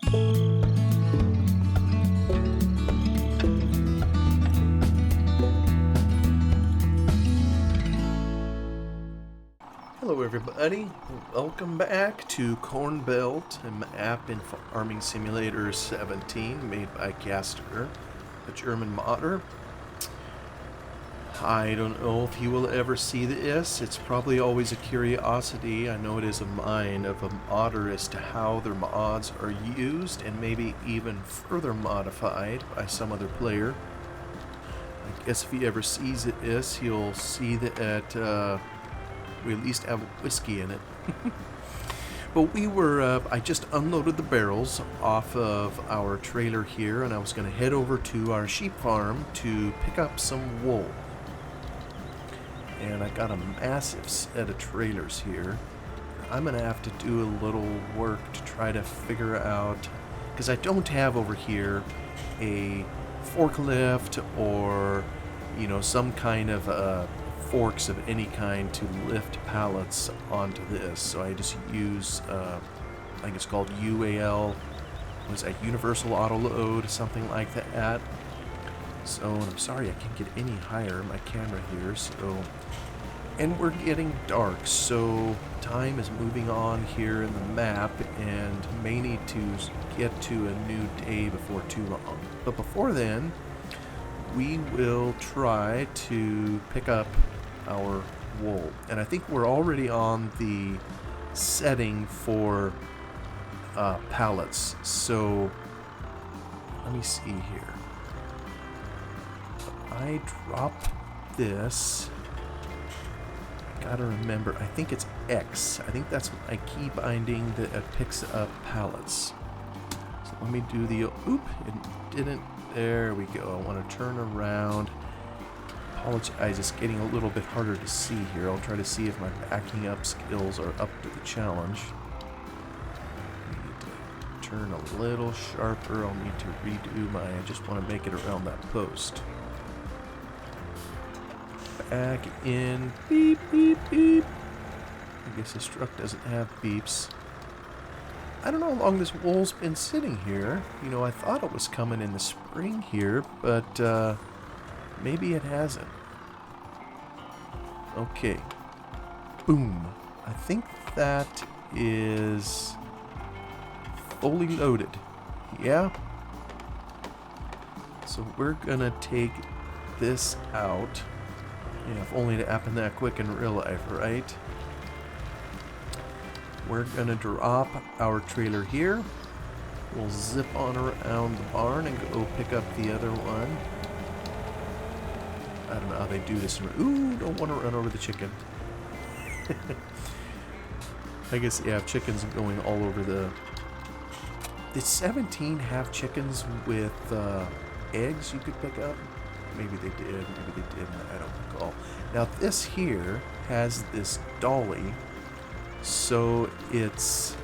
Hello everybody, welcome back to Cornbelt, an app in Farming Simulator 17 made by Caster, a German modder. I don't know if he will ever see this. It's probably always a curiosity. I know it is of mine, of a modder, as to how their mods are used and maybe even further modified by some other player. I guess if he ever sees this, he'll see that we at least have whiskey in it. But I just unloaded the barrels off of our trailer here, and I was going to head over to our sheep farm to pick up some wool. And I got a massive set of trailers here. I'm going to have to do a little work to try to figure out, because I don't have over here a forklift or, some kind of forks of any kind to lift pallets onto this. So I just use, I think it's called UAL, was that Universal Auto Load, something like that. So I'm sorry I can't get any higher, my camera here, and we're getting dark, so time is moving on here in the map and may need to get to a new day before too long. But before then, we will try to pick up our wool, and I think we're already on the setting for pallets, so let me see here. I drop this, I gotta remember, I think it's X. I think that's my key binding that picks up pallets. So let me do the, it didn't, there we go. I want to turn around. Apologize, it's getting a little bit harder to see here. I'll try to see if my backing up skills are up to the challenge. Need to turn a little sharper. I'll need to redo I just want to make it around that post. Back in, beep, beep, beep. I guess this truck doesn't have beeps. I don't know how long this wool's been sitting here. I thought it was coming in the spring here, but maybe it hasn't. Okay. Boom. I think that is fully loaded. Yeah? So we're gonna take this out. If only it happened that quick in real life, right? We're gonna drop our trailer here. We'll zip on around the barn and go pick up the other one. I don't know how they do this. Ooh, don't want to run over the chicken. I guess, yeah, chickens going all over the... Did 17 have chickens with eggs you could pick up? Maybe they did, maybe they didn't, I don't recall. Now this here has this dolly, so it's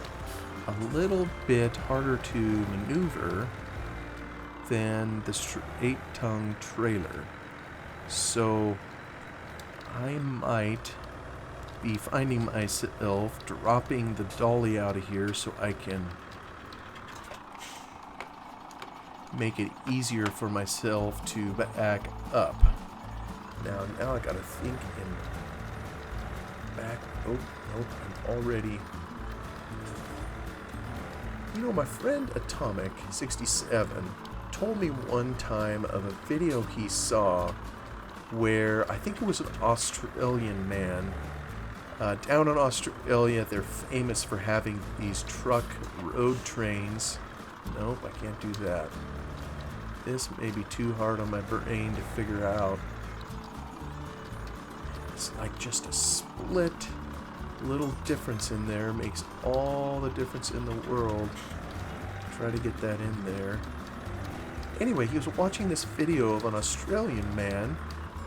a little bit harder to maneuver than the straight-tongue trailer. So I might be finding myself dropping the dolly out of here so I can make it easier for myself to back up. Now I gotta think and back. Oh, I'm already. My friend Atomic67 told me one time of a video he saw where I think it was an Australian man. Down in Australia, they're famous for having these truck road trains. Nope, I can't do that. This may be too hard on my brain to figure out. It's like just a split little difference in there makes all the difference in the world. Try to get that in there. Anyway, he was watching this video of an Australian man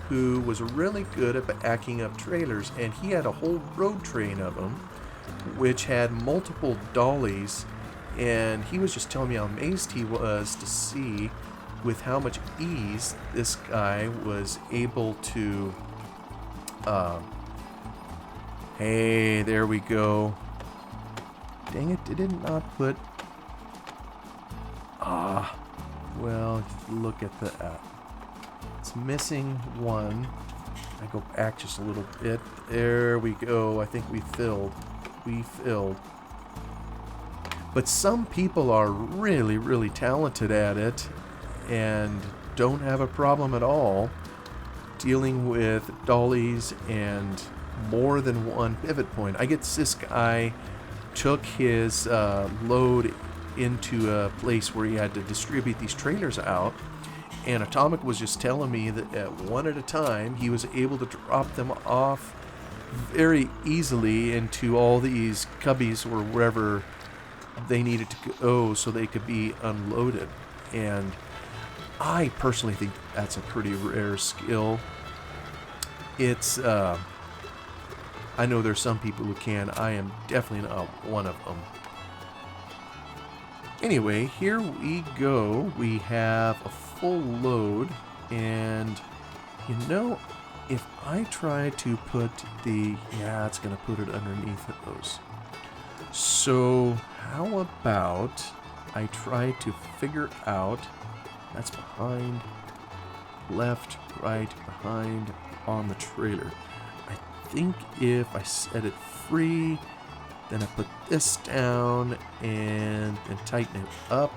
who was really good at backing up trailers, and he had a whole road train of them, which had multiple dollies, and he was just telling me how amazed he was to see with how much ease this guy was able to hey, there we go. Dang it, did it not put Well, look at that. It's missing one. I go back just a little bit. There we go. I think we filled. We filled. But some people are really, really talented at it and don't have a problem at all dealing with dollies and more than one pivot point. I guess this guy took his load into a place where he had to distribute these trailers out, and Atomic was just telling me that at one at a time he was able to drop them off very easily into all these cubbies or wherever they needed to go so they could be unloaded. And I personally think that's a pretty rare skill. It's I know there's some people who can. I am definitely not one of them. Anyway, here we go. We have a full load, and you know, if I try to put it's gonna put it underneath those. So how about I try to figure out, that's behind, left, right, behind, on the trailer. I think if I set it free, then I put this down and tighten it up.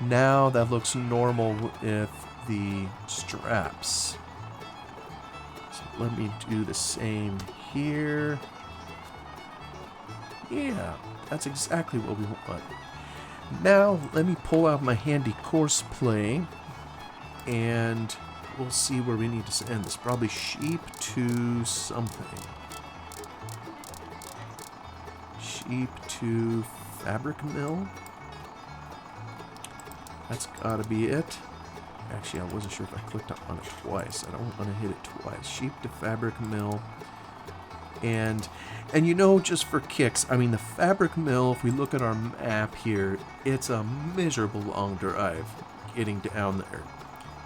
Now that looks normal with the straps. So let me do the same here. Yeah, that's exactly what we want. Now let me pull out my handy course play and we'll see where we need to send this. Probably sheep to something. Sheep to fabric mill. That's gotta be it. Actually, I wasn't sure if I clicked on it twice. I don't want to hit it twice. Sheep to fabric mill. And you know, just for kicks, I mean, the fabric mill, if we look at our map here, it's a miserable long drive getting down there.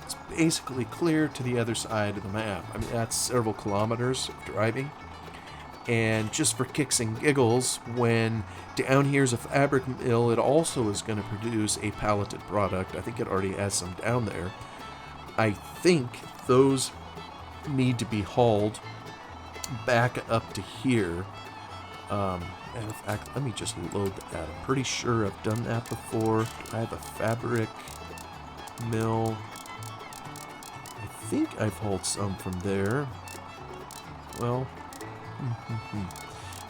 It's basically clear to the other side of the map. I mean, that's several kilometers of driving. And just for kicks and giggles, when down here's a fabric mill, it also is going to produce a palleted product. I think it already has some down there. I think those need to be hauled back up to here. And in fact, let me just load that. I'm pretty sure I've done that before. I have a fabric mill. I think I've hauled some from there. Well,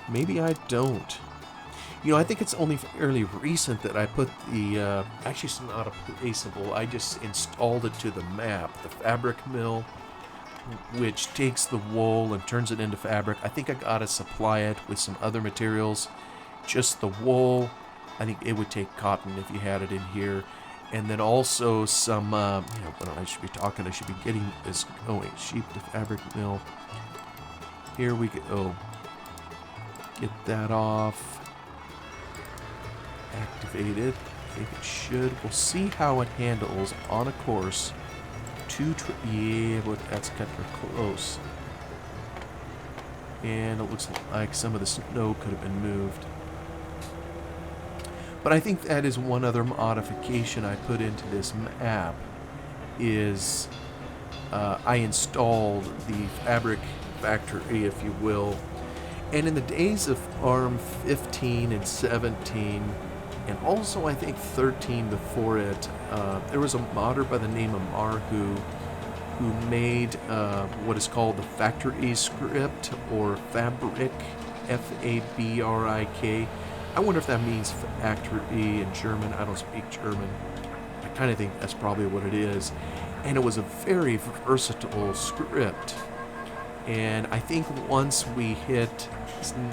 maybe I don't. You know, I think it's only fairly recent that I put the, actually it's not a placeable, I just installed it to the map, the fabric mill, which takes the wool and turns it into fabric. I think I gotta supply it with some other materials. Just the wool, I think it would take cotton if you had it in here. And then also some, you know, what I should be talking, I should be getting this going. Sheep to fabric mill. Here we go. Get that off. Activated. I think it should. We'll see how it handles on a course. Yeah, but that's cut her close. And it looks like some of the snow could have been moved. But I think that is one other modification I put into this map is I installed the fabric factory, if you will. And in the days of Farm 15 and 17, and also I think 13 before it, there was a modder by the name of Marhu who made what is called the factory script, or fabric, F-A-B-R-I-K. I wonder if that means factory in German. I don't speak German. I kind of think that's probably what it is. And it was a very versatile script. And I think once we hit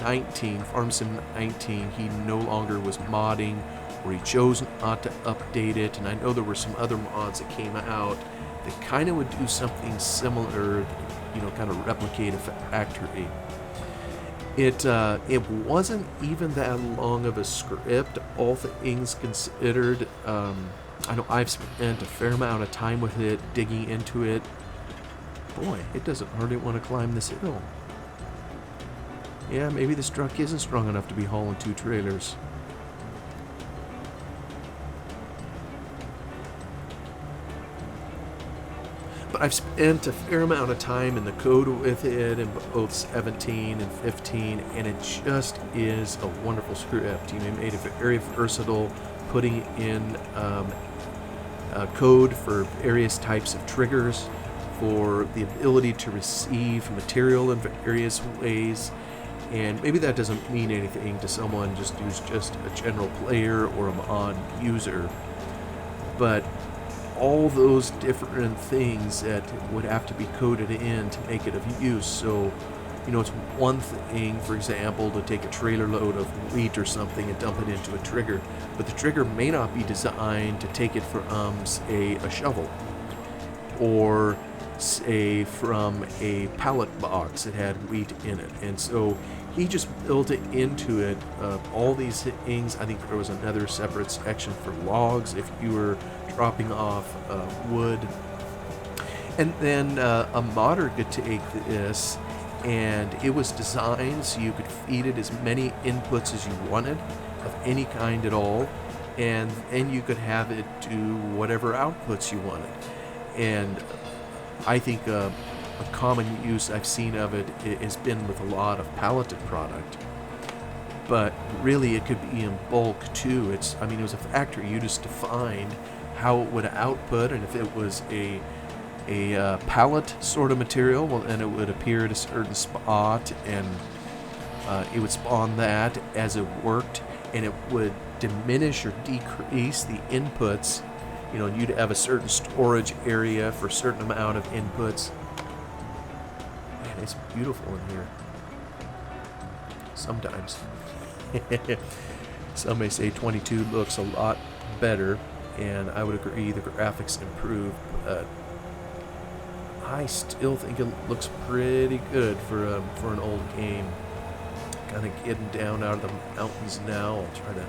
19, Farm Sim 19, he no longer was modding, or he chose not to update it. And I know there were some other mods that came out that kind of would do something similar, you know, kind of replicate a factory. It wasn't even that long of a script, all things considered. I know I've spent a fair amount of time with it, digging into it. Boy, it doesn't hardly want to climb this hill. Yeah, maybe this truck isn't strong enough to be hauling 2 trailers. But I've spent a fair amount of time in the code with it in both 17 and 15, and it just is a wonderful script. You know, made it very versatile, putting in code for various types of triggers, for the ability to receive material in various ways. And maybe that doesn't mean anything to someone who's just a general player or a mod user, but all those different things that would have to be coded in to make it of use. So, you know, it's one thing, for example, to take a trailer load of wheat or something and dump it into a trigger, but the trigger may not be designed to take it from, say, a shovel, or say from a pallet box that had wheat in it. And so he just built it into it, all these things. I think there was another separate section for logs if you were dropping off wood. And then a modder could take this, and it was designed so you could feed it as many inputs as you wanted of any kind at all, and then you could have it do whatever outputs you wanted. And I think a common use I've seen of it has been with a lot of palleted product, but really it could be in bulk too. I mean, it was a factory. You just defined how it would output, and if it was a pallet sort of material, well, then it would appear at a certain spot, and it would spawn that as it worked, and it would diminish or decrease the inputs. You know, you'd have a certain storage area for a certain amount of inputs. Man, it's beautiful in here. Sometimes. Some may say 22 looks a lot better, and I would agree the graphics improved, but I still think it looks pretty good for an old game. Kind of getting down out of the mountains now. I'll try to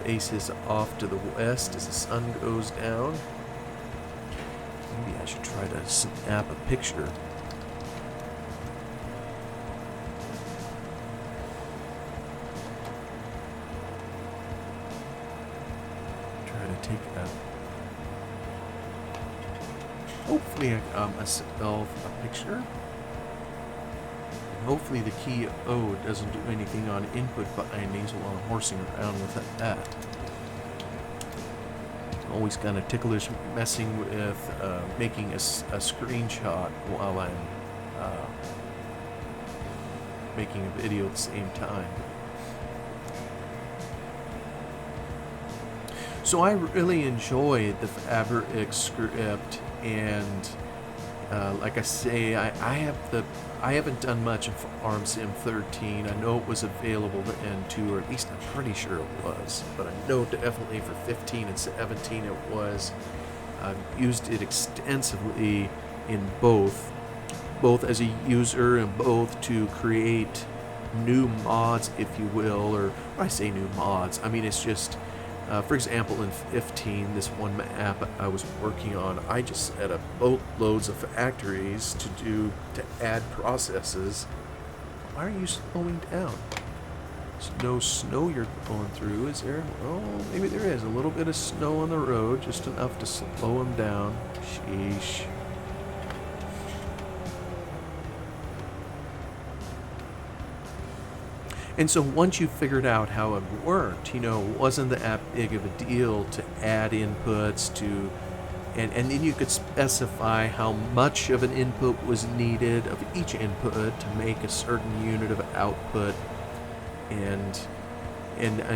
faces off to the west as the sun goes down. Maybe I should try to snap a picture. Try to take hopefully I got myself a picture. Hopefully the key O doesn't do anything on input bindings while I'm horsing around with that. It's always kind of ticklish messing with making a screenshot while I'm making a video at the same time. So I really enjoyed the Fabric script, and like I say, I haven't done much in Farm Sim 13. I know it was available then too, or at least I'm pretty sure it was. But I know definitely for 15 and 17 it was. I've used it extensively in both as a user and both to create new mods, if you will, or when I say new mods, I mean it's just, for example, in 15, this one map I was working on, I just set up boatloads of factories to add processes. Why are you slowing down? There's no snow you're going through, is there? Oh, maybe there is. A little bit of snow on the road, just enough to slow them down. Sheesh. And so once you figured out how it worked, you know, it wasn't that big of a deal to add inputs to, and then you could specify how much of an input was needed of each input to make a certain unit of output. And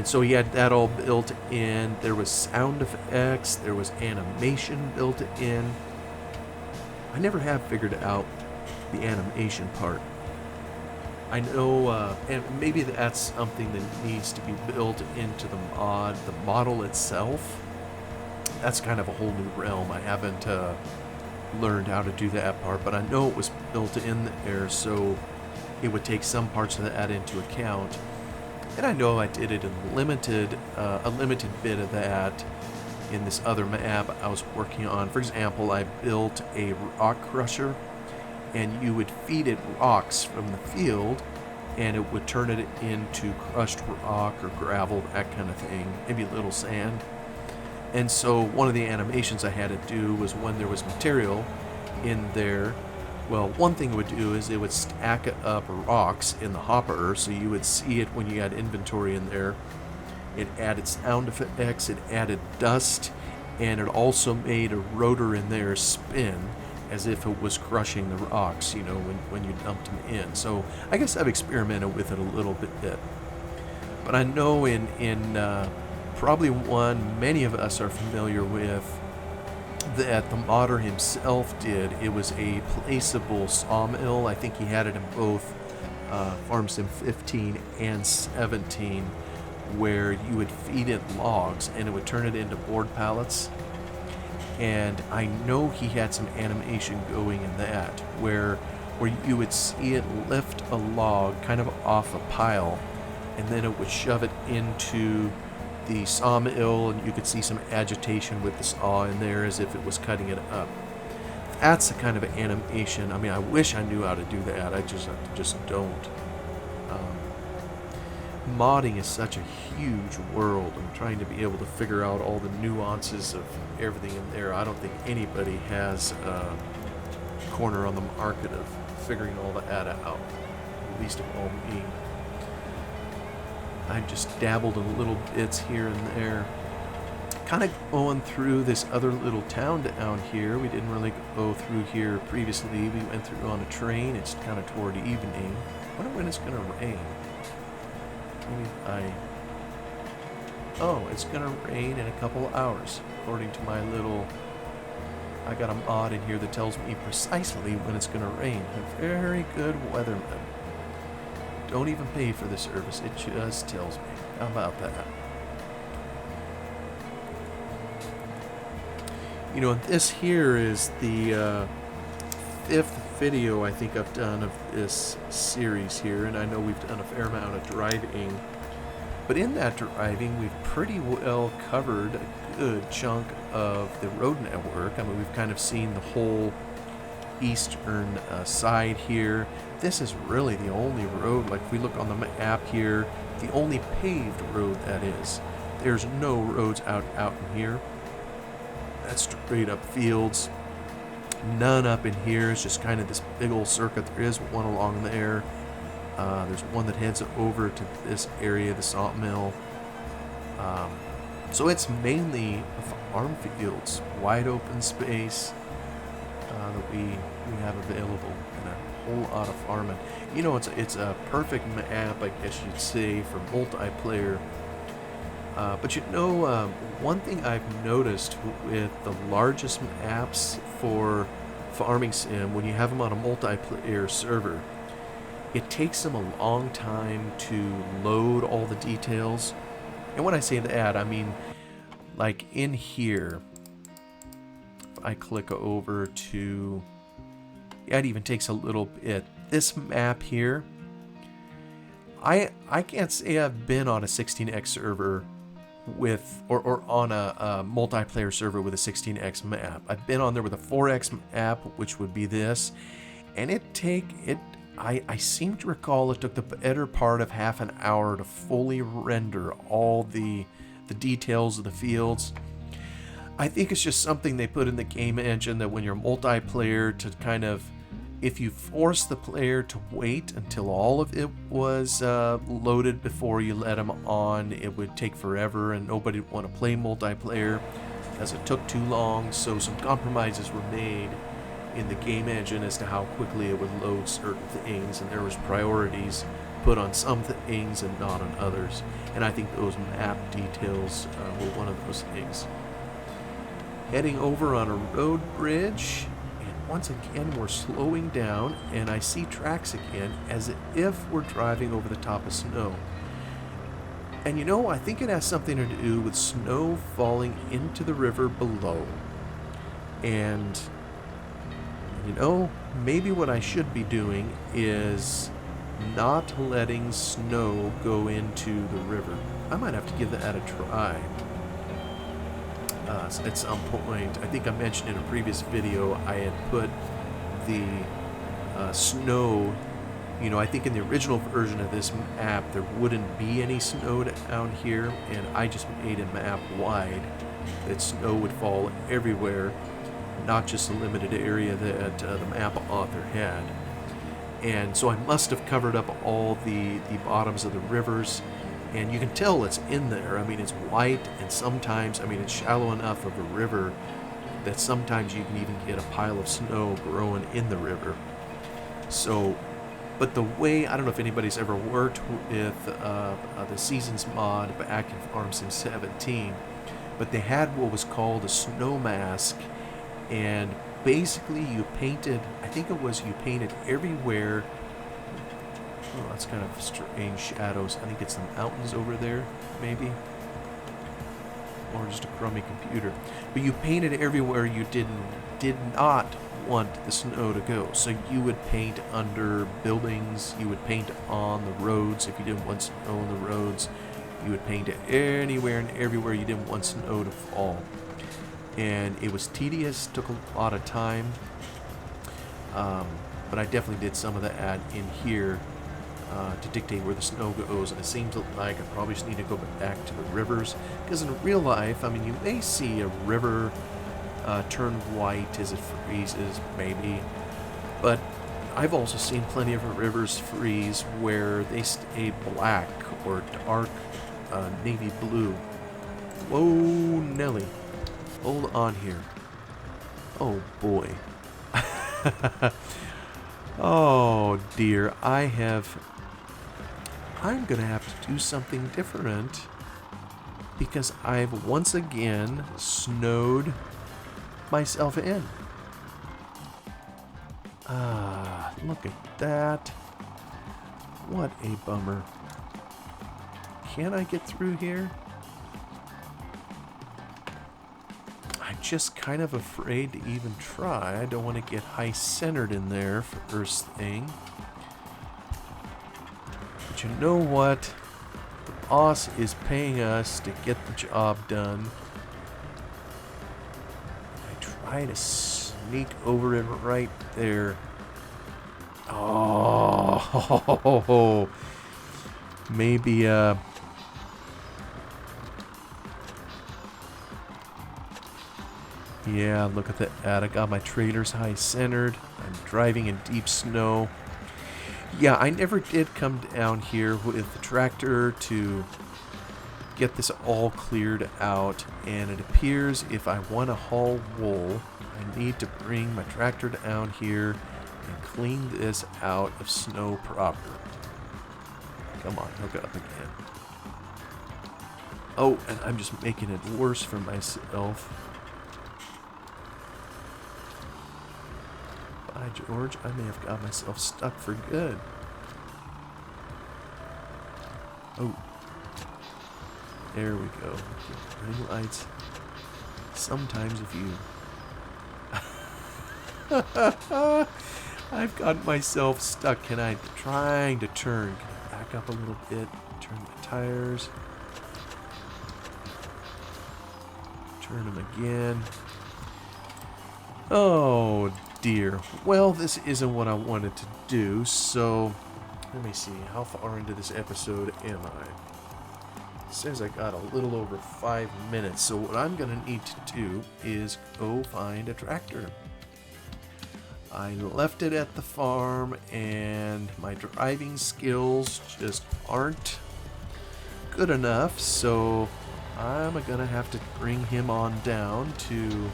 so you had that all built in. There was sound effects, there was animation built in. I never have figured out the animation part. I know, and maybe that's something that needs to be built into the model itself. That's kind of a whole new realm. I haven't learned how to do that part, but I know it was built in there, so it would take some parts of that into account. And I know I did it in a limited bit of that in this other map I was working on. For example, I built a rock crusher, and you would feed it rocks from the field, and it would turn it into crushed rock or gravel, that kind of thing, maybe a little sand. And so one of the animations I had to do was when there was material, in there. Well, one thing it would do is it would stack up rocks in the hopper, so you would see it when you had inventory in there. It added sound effects, it added dust, and it also made a rotor in there spin as if it was crushing the rocks, you know, when you dumped them in. So I guess I've experimented with it a little bit. But I know in probably one many of us are familiar with that the modder himself did. It was a placeable sawmill. I think he had it in both Farm Sim 15 and 17, where you would feed it logs and it would turn it into board pallets. And I know he had some animation going in that, where you would see it lift a log kind of off a pile, and then it would shove it into the sawmill, and you could see some agitation with the saw in there as if it was cutting it up. That's the kind of animation. I mean, I wish I knew how to do that. I just don't. Modding is such a huge world. I'm trying to be able to figure out all the nuances of everything in there. I don't think anybody has a corner on the market of figuring all that out, least of all me. I've just dabbled in little bits here and there. Kind of going through this other little town down here. We didn't really go through here previously. We went through on a train. It's kind of toward evening. I wonder when it's going to rain. Oh, it's going to rain in a couple of hours, according to my little... I got a mod in here that tells me precisely when it's going to rain. A very good weatherman. Don't even pay for the service, it just tells me. How about that? You know, this here is the 5th video I think I've done of this series here, and I know we've done a fair amount of driving. But in that driving, we've pretty well covered a good chunk of the road network. I mean, we've kind of seen the whole eastern side here. This is really the only road, like if we look on the map here, the only paved road that is. There's no roads out in here. That's straight up fields. None up in here. It's just kind of this big old circuit. There is one along there. There's one that heads over to this area, the sawmill. So it's mainly farm fields, wide open space that we have available, and a whole lot of farming. You know, it's a perfect map, I guess you'd say, for multiplayer. But you know, one thing I've noticed with the largest maps for farming sim, when you have them on a multiplayer server, it takes them a long time to load all the details. And when I say that, I mean, like in here, if I click over to, yeah, it even takes a little bit. This map here, I can't say I've been on a 16x server with, or on a multiplayer server with a 16x map. I've been on there with a 4x map, which would be this, and I seem to recall it took the better part of half an hour to fully render all the details of the fields. I think it's just something they put in the game engine that when you're multiplayer, to kind of, if you force the player to wait until all of it was loaded before you let them on, it would take forever and nobody would want to play multiplayer as it took too long. So some compromises were made in the game engine as to how quickly it would load certain things, and there was priorities put on some things and not on others. And I think those map details were one of those things. Heading over on a road bridge, and once again we're slowing down, and I see tracks again as if we're driving over the top of snow. And you know, I think it has something to do with snow falling into the river below. And you know, maybe what I should be doing is not letting snow go into the river. I might have to give that a try at some point. I think I mentioned in a previous video I had put the snow, you know, I think in the original version of this map there wouldn't be any snow down here, and I just made a map wide that snow would fall everywhere. not just the limited area that the map author had. And so I must have covered up all the bottoms of the rivers, and you can tell it's in there. I mean, it's white, and sometimes, I mean, it's shallow enough of a river that sometimes you can even get a pile of snow growing in the river. So, but the way, I don't know if anybody's ever worked with the Seasons mod back in Farm Sim 17, but they had what was called a snow mask, and basically you painted, I think it was you painted everywhere. Oh, that's kind of strange shadows. I think it's the mountains over there, maybe. Or just a crummy computer. But you painted everywhere you did not want the snow to go. So you would paint under buildings, you would paint on the roads if you didn't want snow on the roads. You would paint it anywhere and everywhere you didn't want snow to fall. And it was tedious, took a lot of time. But I definitely did some of that in here to dictate where the snow goes. And it seems like I probably just need to go back to the rivers. Because in real life, I mean, you may see a river turn white as it freezes, maybe. But I've also seen plenty of rivers freeze where they stay black or dark navy blue. Whoa, Nelly. Hold on here. Oh, boy. Oh, dear. I'm going to have to do something different because I've once again snowed myself in. Look at that. What a bummer. Can I get through here? I'm just kind of afraid to even try. I don't want to get high-centered in there for first thing. But you know what? The boss is paying us to get the job done. I try to sneak over it right there. Oh, maybe, yeah, look at that. I got my trailers high-centered. I'm driving in deep snow. Yeah, I never did come down here with the tractor to get this all cleared out. And it appears if I want to haul wool, I need to bring my tractor down here and clean this out of snow proper. Come on, hook it up again. Oh, and I'm just making it worse for myself. By George, I may have got myself stuck for good. Oh. There we go. Running lights. Sometimes if you... I've got myself stuck. Trying to turn. Can I back up a little bit? Turn my tires. Turn them again. Oh dear. Well, this isn't what I wanted to do, so let me see. How far into this episode am I? It says I got a little over 5 minutes, so what I'm going to need to do is go find a tractor. I left it at the farm, and my driving skills just aren't good enough, so I'm going to have to bring him on down to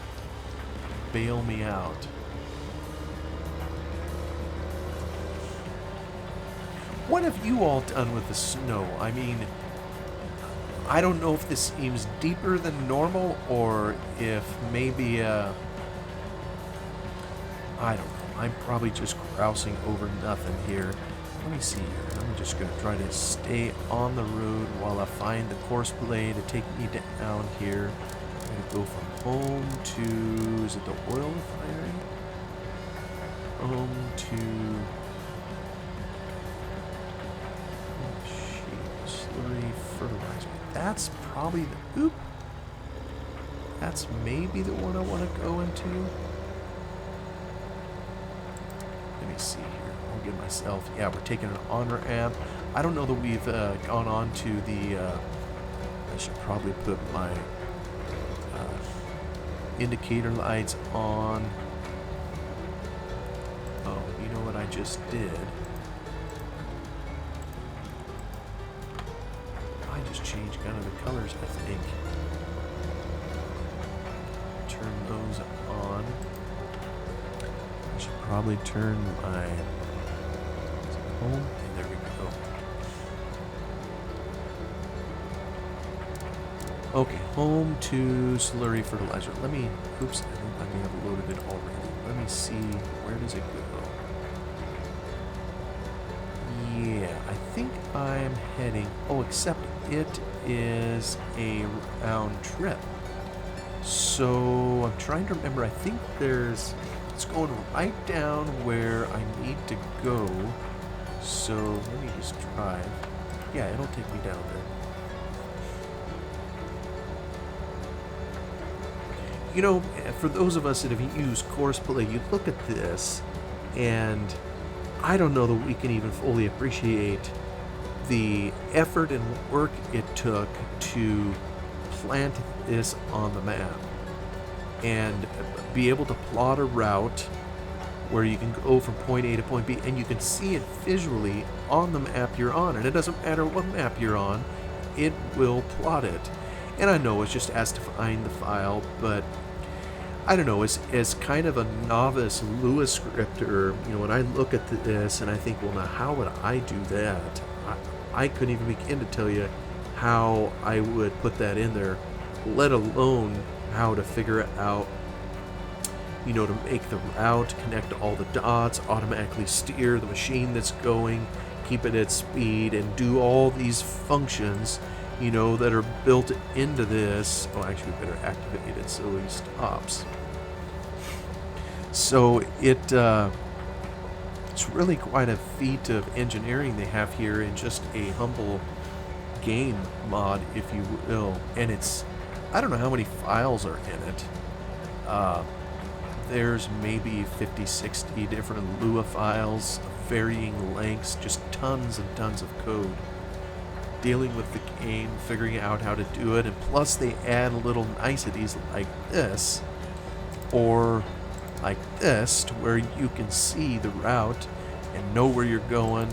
bail me out. What have you all done with the snow? I mean, I don't know if this seems deeper than normal or if maybe, I don't know. I'm probably just grousing over nothing here. Let me see here. I'm just going to try to stay on the road while I find the course play to take me down here. I'm going to go from home to, is it the oil refinery? Home to, oh shoot, slurry fertilizer. That's probably the, oop. That's maybe the one I want to go into. Let me see here. I'll give myself, yeah, we're taking an honor amp. I don't know that we've gone on to the, I should probably put my indicator lights on. Oh, you know what I just did? I just changed kind of the colors, I think. Turn those on. I should probably turn my home. And there we go. Okay, home to slurry fertilizer. Let me, oops, I think I may have loaded it already. Let me see, where does it go? Yeah, I think I'm heading, oh, except it is a round trip. So I'm trying to remember, I think it's going right down where I need to go. So let me just drive. Yeah, it'll take me down there. You know, for those of us that have used Courseplay, you look at this, and I don't know that we can even fully appreciate the effort and work it took to plant this on the map and be able to plot a route where you can go from point A to point B, and you can see it visually on the map you're on, and it doesn't matter what map you're on, it will plot it. And I know it's just asked to find the file, but I don't know, as kind of a novice Lua scripter, you know, when I look at this and I think, well, now how would I do that? I couldn't even begin to tell you how I would put that in there, let alone how to figure out, you know, to make the route, connect all the dots, automatically steer the machine that's going, keep it at speed, and do all these functions, you know, that are built into this. Oh, actually, we better activate it so he stops. So it's really quite a feat of engineering they have here in just a humble game mod, if you will. And it's, I don't know how many files are in it. There's maybe 50, 60 different Lua files of varying lengths, just tons and tons of code. Dealing with the game, figuring out how to do it, and plus they add little niceties like this, or like this, to where you can see the route and know where you're going.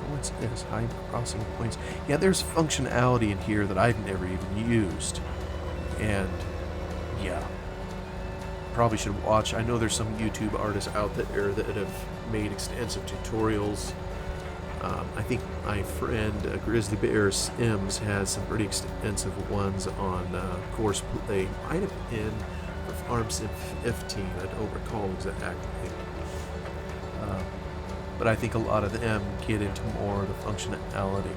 What's this? High crossing points. Yeah, there's functionality in here that I've never even used. And yeah, probably should watch. I know there's some YouTube artists out there that have made extensive tutorials. I think my friend Grizzly Bear Sims has some pretty extensive ones on Courseplay. Might have been for Farm Sim 15, I don't recall exactly. But I think a lot of them get into more of the functionality.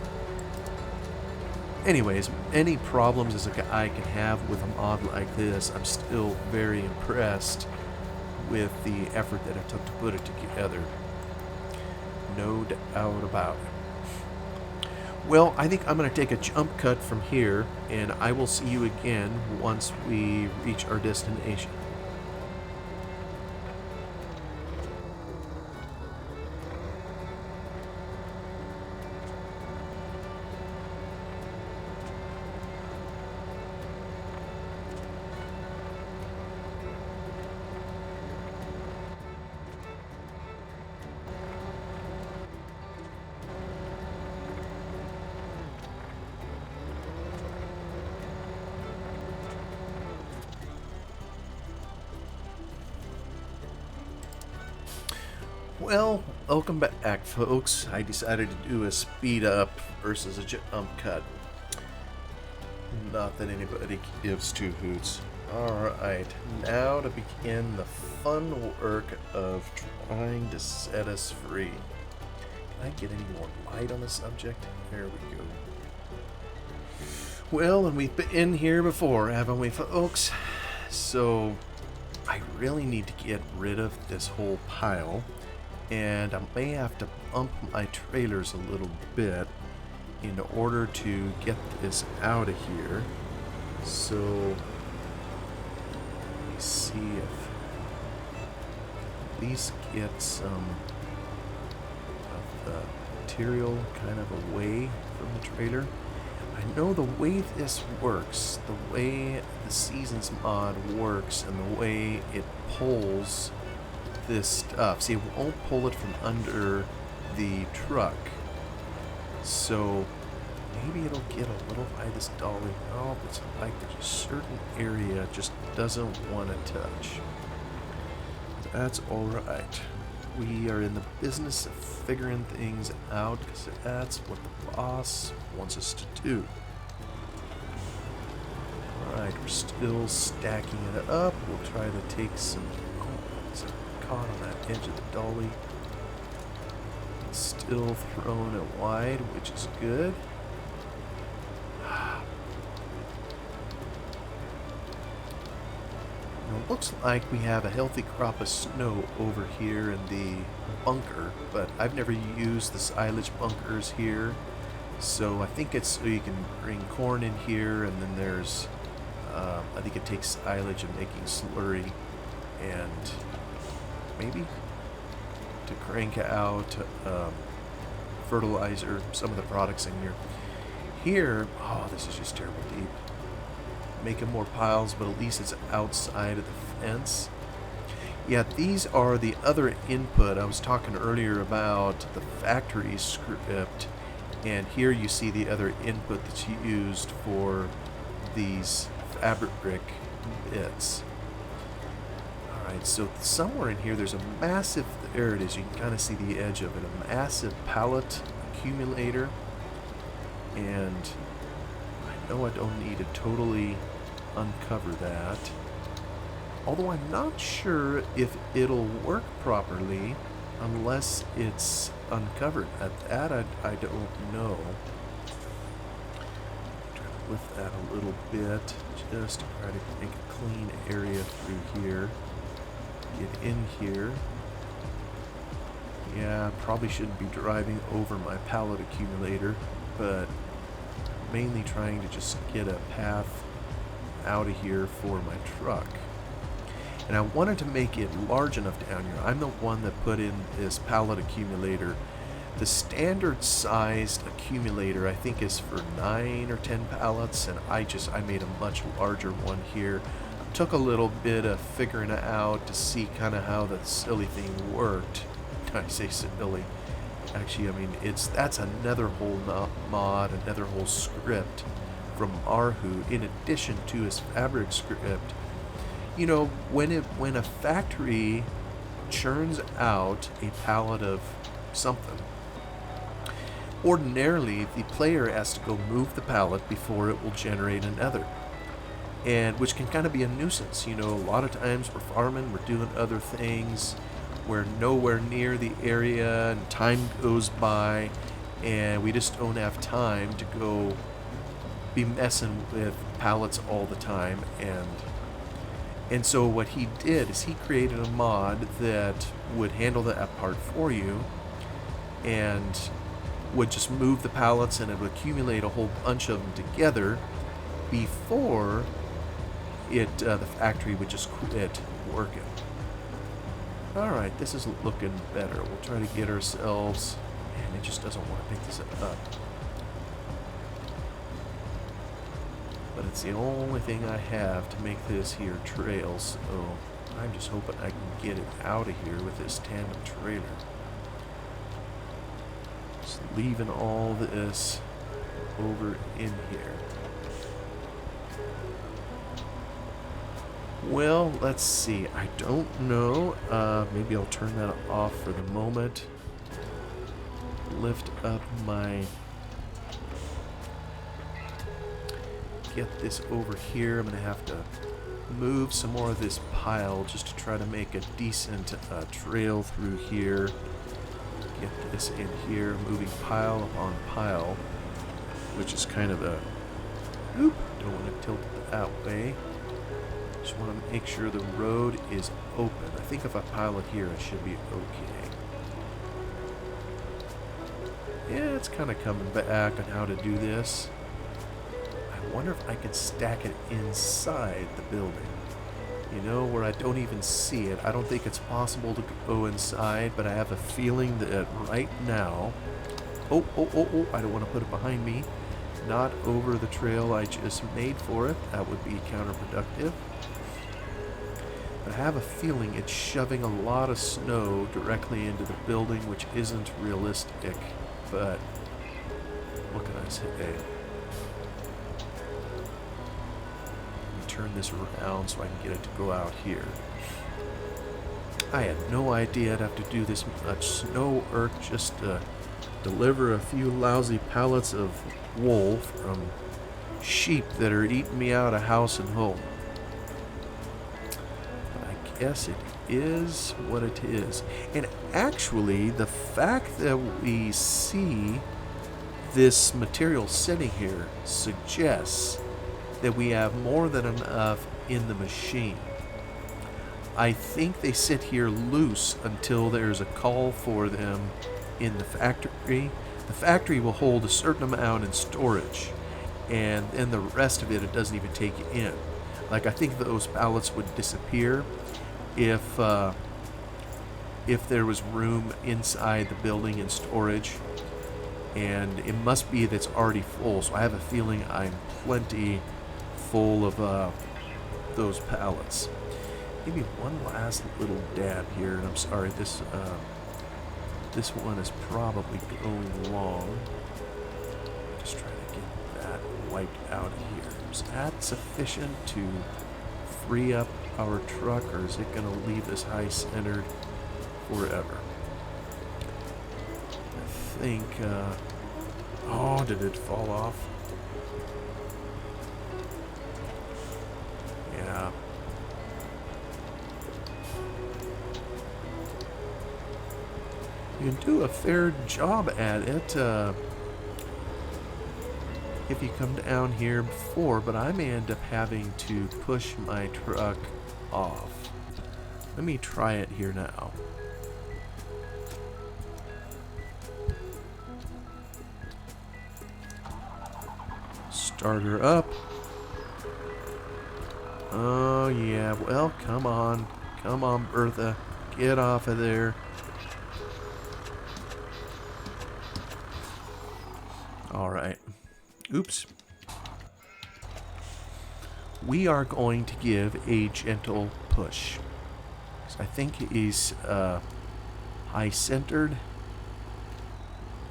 Anyways, any problems as a guy can have with a mod like this, I'm still very impressed with the effort that it took to put it together. No doubt about it. Well, I think I'm going to take a jump cut from here, and I will see you again once we reach our destination. Well, welcome back, folks. I decided to do a speed up versus a jump cut. Not that anybody gives two hoots. Alright, now to begin the fun work of trying to set us free. Can I get any more light on the subject? There we go. Well, and we've been here before, haven't we, folks? So, I really need to get rid of this whole pile. And I may have to bump my trailers a little bit in order to get this out of here. So, let me see if at least get some of the material kind of away from the trailer. I I know the way this works, the way the Seasons mod works, and the way it pulls this stuff. See, it won't pull it from under the truck. So maybe it'll get a little by this dolly. Oh, it's like there's a certain area it just doesn't want to touch. That's alright. We are in the business of figuring things out because that's what the boss wants us to do. Alright, we're still stacking it up. We'll try to take some... Oh, it's caught on that edge of the dolly. Still throwing it wide, which is good. It looks like we have a healthy crop of snow over here in the bunker, but I've never used the silage bunkers here, so I think it's so you can bring corn in here, and then there's I think it takes silage and making slurry, and maybe to crank out fertilizer, some of the products in here. Here, oh, this is just terrible deep. Making more piles, but at least it's outside of the fence. Yeah, these are the other input. I was talking earlier about the factory script, and here you see the other input that's used for these fabric brick bits. Alright, so somewhere in here there's a massive, there it is, you can kind of see the edge of it, a massive pallet accumulator, and I know I don't need to totally uncover that, although I'm not sure if it'll work properly unless it's uncovered. At that I don't know. Try to lift that a little bit just to try to make a clean area through here. Get in here. Yeah, I probably shouldn't be driving over my pallet accumulator, but mainly trying to just get a path out of here for my truck. And I wanted to make it large enough down here. I'm the one that put in this pallet accumulator. The standard sized accumulator I think is for 9 or 10 pallets, and I made a much larger one here. Took a little bit of figuring it out to see kind of how the silly thing worked. I say silly. Actually, I mean, that's another whole mod, another whole script from Arhu, in addition to his fabric script. You know, when a factory churns out a pallet of something, ordinarily the player has to go move the pallet before it will generate another, and which can kind of be a nuisance. You know, a lot of times we're farming, we're doing other things, we're nowhere near the area, and time goes by, and we just don't have time to go be messing with pallets all the time. And so what he did is he created a mod that would handle that part for you, and would just move the pallets, and it would accumulate a whole bunch of them together before the factory would just quit working. Alright, this is looking better. We'll try to get ourselves... Man, it just doesn't want to pick this up. But it's the only thing I have to make this here trail, so I'm just hoping I can get it out of here with this tandem trailer. Just leaving all this over in here. Well, let's see. I don't know. Maybe I'll turn that off for the moment. Lift up my... Get this over here. I'm going to have to move some more of this pile just to try to make a decent trail through here. Get this in here, moving pile upon pile, which is kind of a... Oop! Don't want to tilt it that way. Just want to make sure the road is open. I think if I pile it here, it should be okay. Yeah, it's kind of coming back on how to do this. I wonder if I can stack it inside the building. You know, where I don't even see it. I don't think it's possible to go inside, but I have a feeling that right now... Oh, I don't want to put it behind me. not over the trail I just made for it. That would be counterproductive. But I have a feeling it's shoving a lot of snow directly into the building, which isn't realistic. But what can I say? Let me turn this around so I can get it to go out here. I had no idea I'd have to do this much snow work just to deliver a few lousy pallets of wool from sheep that are eating me out of house and home. But I guess it is what it is. And actually, the fact that we see this material sitting here suggests that we have more than enough in the machine. I think they sit here loose until there's a call for them in the factory. The factory will hold a certain amount in storage, and then the rest of it doesn't even take you in. Like, I think those pallets would disappear if there was room inside the building in storage, and it must be that's already full. So I have a feeling I'm plenty full of those pallets. Maybe one last little dab here, and I'm sorry, this one is probably going long. Just try to get that wiped out of here. Is that sufficient to free up our truck, or is it going to leave us high-centered forever? I think, oh, did it fall off? Yeah. You can do a fair job at it if you come down here before, but I may end up having to push my truck off. Let me try it here now. Start her up. Oh yeah, well, come on, Bertha, get off of there. Alright. Oops. We are going to give a gentle push. So I think he's high-centered.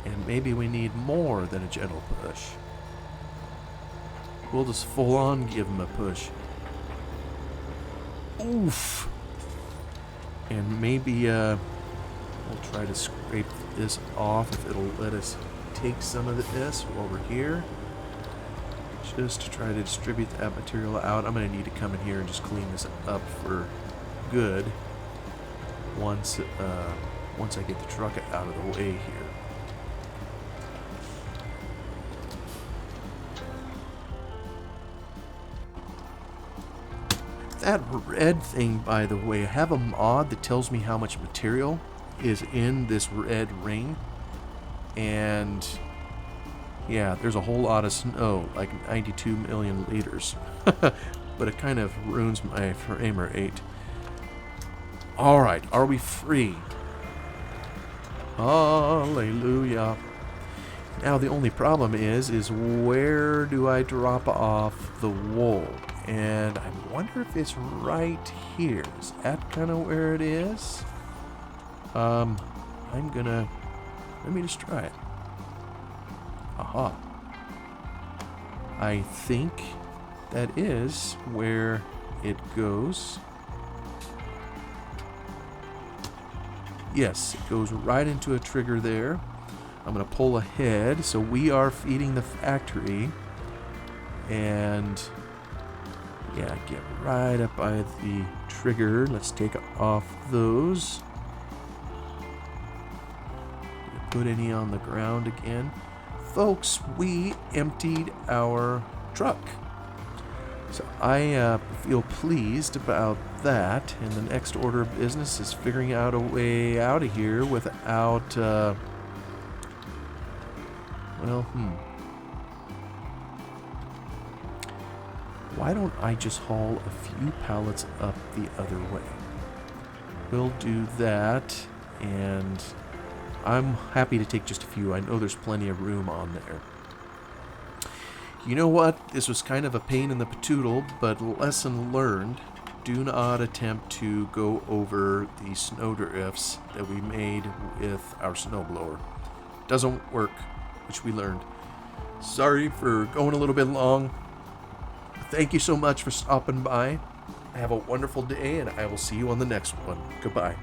And maybe we need more than a gentle push. We'll just full-on give him a push. Oof. And maybe we'll try to scrape this off if it'll let us take some of this over here, just to try to distribute that material out. I'm going to need to come in here and just clean this up for good once I get the truck out of the way here. That red thing, by the way, I have a mod that tells me how much material is in this red ring. And yeah, there's a whole lot of snow, like 92 million liters. But it kind of ruins my frame rate. Alright, are we free? Hallelujah. Now the only problem is where do I drop off the wool? And I wonder if it's right here. Is that kind of where it is? Let me just try it. Aha. I think that is where it goes. Yes, it goes right into a trigger there. I'm going to pull ahead. So we are feeding the factory. And yeah, get right up by the trigger. Let's take off those. Put any on the ground again. Folks, we emptied our truck. So I feel pleased about that. And the next order of business is figuring out a way out of here without, Why don't I just haul a few pallets up the other way? We'll do that, and I'm happy to take just a few. I know there's plenty of room on there. You know what? This was kind of a pain in the patoodle, but lesson learned. Do not attempt to go over the snow drifts that we made with our snowblower. Doesn't work, which we learned. Sorry for going a little bit long. Thank you so much for stopping by. Have a wonderful day, and I will see you on the next one. Goodbye.